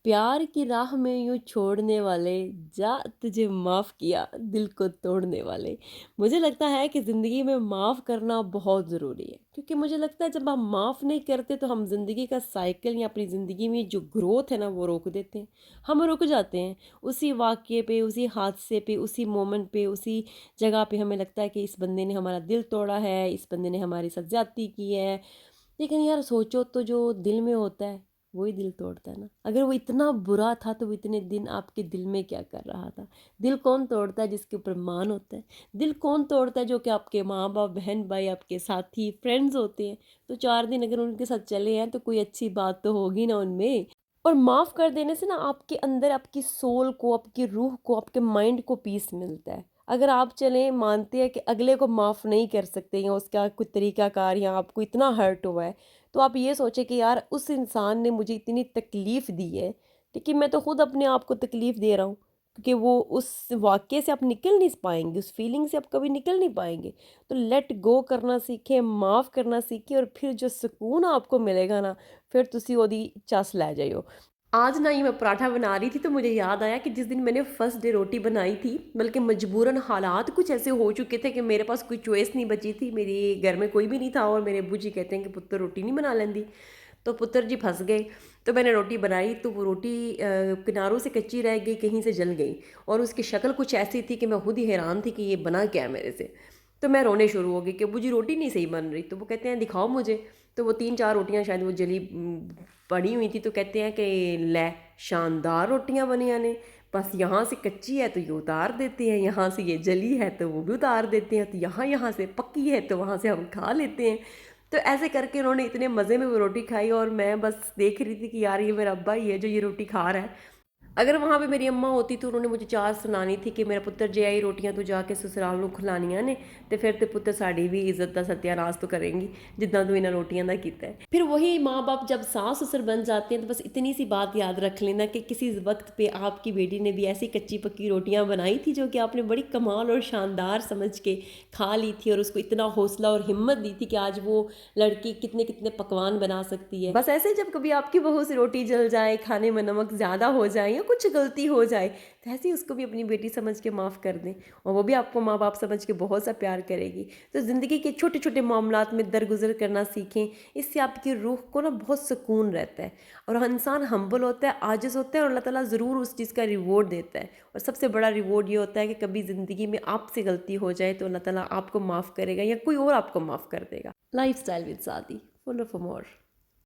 प्यार की राह में यूँ छोड़ने वाले, जा तुझे माफ़ किया दिल को तोड़ने वाले। मुझे लगता है कि ज़िंदगी में माफ़ करना बहुत ज़रूरी है, क्योंकि मुझे लगता है जब हम माफ़ नहीं करते तो हम ज़िंदगी का साइकिल या अपनी ज़िंदगी में जो ग्रोथ है ना वो रोक देते हैं। हम रुक जाते हैं उसी वाक़ये पे, उसी हादसे पे, उसी मोमेंट पे, उसी जगह पे। हमें लगता है कि इस बंदे ने हमारा दिल तोड़ा है, इस बंदे ने हमारे साथ ज़्यादती की है। लेकिन यार सोचो तो जो दिल में होता है वही दिल तोड़ता है ना। अगर वो इतना बुरा था तो वो इतने दिन आपके दिल में क्या कर रहा था। दिल कौन तोड़ता है? जिसके ऊपर मान होता है। दिल कौन तोड़ता है? जो कि आपके माँ बाप, बहन भाई, आपके साथी, फ्रेंड्स होते हैं। तो 4 दिन अगर उनके साथ चले हैं तो कोई अच्छी बात तो होगी ना उनमें। और माफ़ कर देने से ना आपके अंदर, आपकी सोल को, आपकी रूह को, आपके माइंड को पीस मिलता है। अगर आप चलें, मानते हैं कि अगले को माफ़ नहीं कर सकते या उसका कुछ तरीक़ाकार या आपको इतना हर्ट हुआ है, तो आप ये सोचें कि यार उस इंसान ने मुझे इतनी तकलीफ़ दी है, लेकिन मैं तो खुद अपने आप को तकलीफ़ दे रहा हूँ, क्योंकि वो उस वाक़ये से आप निकल नहीं पाएँगे, उस फीलिंग से आप कभी निकल नहीं पाएँगे। तो लेट गो करना सीखें, माफ़ करना सीखें, और फिर जो सुकून आपको मिलेगा ना, फिर तुसी ओदी चस लै जाइयो। आज ना ये मैं पराठा बना रही थी तो मुझे याद आया कि जिस दिन मैंने फर्स्ट डे रोटी बनाई थी, बल्कि मजबूरन हालात कुछ ऐसे हो चुके थे कि मेरे पास कोई चॉइस नहीं बची थी। मेरे घर में कोई भी नहीं था और मेरे अब्बू जी कहते हैं कि पुत्तर रोटी नहीं बना लेंदी। तो पुत्तर जी फंस गए। तो मैंने रोटी बनाई तो वो रोटी किनारों से कच्ची रह गई, कहीं से जल गई, और उसकी शक्ल कुछ ऐसी थी कि मैं खुद ही हैरान थी कि ये बना क्या है मेरे से। तो मैं रोने शुरू हो गई कि अब्बू जी रोटी नहीं सही बन रही। तो वो कहते हैं दिखाओ मुझे। तो वो 3-4 रोटियां शायद वो जली पड़ी हुई थी। तो कहते हैं कि लै शानदार रोटियां बनिया ने, बस यहाँ से कच्ची है तो ये उतार देते हैं, यहाँ से ये जली है तो वो भी उतार देते हैं, तो यहाँ यहाँ से पक्की है तो वहाँ से हम खा लेते हैं। तो ऐसे करके उन्होंने इतने मज़े में वो रोटी खाई और मैं बस देख रही थी कि यार ये मेरा अब्बा ही है जो ये रोटी खा रहा है। अगर वहाँ पे मेरी अम्मा होती तो उन्होंने मुझे चार सुनानी थी कि मेरा पुत्तर जे आई रोटियां तू जाके ससुराल ਨੂੰ ਖਿਲਾਣੀਆਂ ਨੇ, ਤੇ ਫਿਰ ਤੇ ਪੁੱਤਰ ਸਾਡੀ भी इज्जत का सत्यानाश तो करेंगी जितना तू इन्हें रोटियां का किया है। फिर वही माँ बाप जब सास ससुर बन जाते हैं तो बस इतनी सी बात याद रख लेना कि किसी वक्त पे आपकी बेटी ने भी ऐसी कच्ची पक्की रोटियां बनाई थी जो कि आपने बड़ी कमाल और शानदार समझ के खा ली थी, और उसको इतना हौसला और हिम्मत दी थी कि आज वो लड़की कितने कितने पकवान बना सकती है। बस ऐसे जब कभी आपकी बहू से रोटी जल जाए, खाने में नमक ज़्यादा हो जाए या कुछ गलती हो जाए, तो ऐसे ही उसको भी अपनी बेटी समझ के माफ़ कर दें, और वो भी आपको माँ बाप समझ के बहुत सा प्यार करेगी। तो ज़िंदगी के छोटे छोटे मामलात में दरगुजर करना सीखें। इससे आपकी रूह को ना बहुत सुकून रहता है, और इंसान हम्बल होता है, आजिज़ होता है, और अल्लाह ताला ज़रूर उस चीज़ का रिवॉर्ड देता है। और सबसे बड़ा रिवॉर्ड ये होता है कि कभी ज़िंदगी में आपसे गलती हो जाए तो अल्लाह ताला आपको माफ़ करेगा या कोई और आपको माफ़ कर देगा। लाइफ स्टाइल विद सादी, फॉलो फॉर मोर।